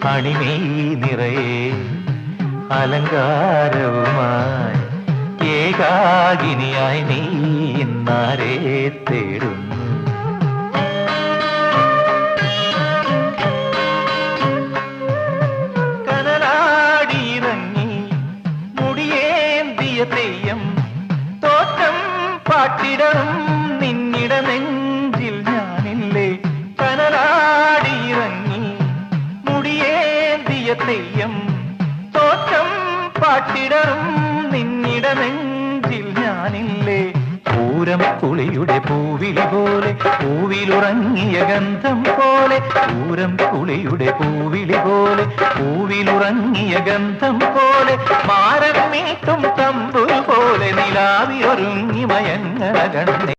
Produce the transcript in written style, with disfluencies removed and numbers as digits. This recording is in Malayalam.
അണിമേയ് നിറയെ അലങ്കാരവുമായി ഏകാകിനിയായി നീ ഇന്നാരെ തേടുന്നു. കനലാടിയിറങ്ങി മുടിയേന്തിയ തെയ്യം തോറ്റം പാട്ടിടണം നിന്നിട നെഞ്ചിൽ ഞാനില്ലേ. കനലാടിയിറങ്ങി മുടിയേന്തിയ തെയ്യം തോറ്റം പാട്ടിടണം നിന്നിട നെഞ്ചിൽ ഞാനില്ലേ. പൂരം കുളിയുടെ പൂവിളി പോലെ പൂവിലുറങ്ങിയ ഗന്ധം പോലെ പൂരം കുളിയുടെ പൂവിളി പോലെ പൂവിലുറങ്ങിയ ഗന്ധം പോലെ മാരൻ മീട്ടും തമ്പുരു പോലെ നിലാവിലൊരുങ്ങി മയങ്ങണ ഗണ്ണേ.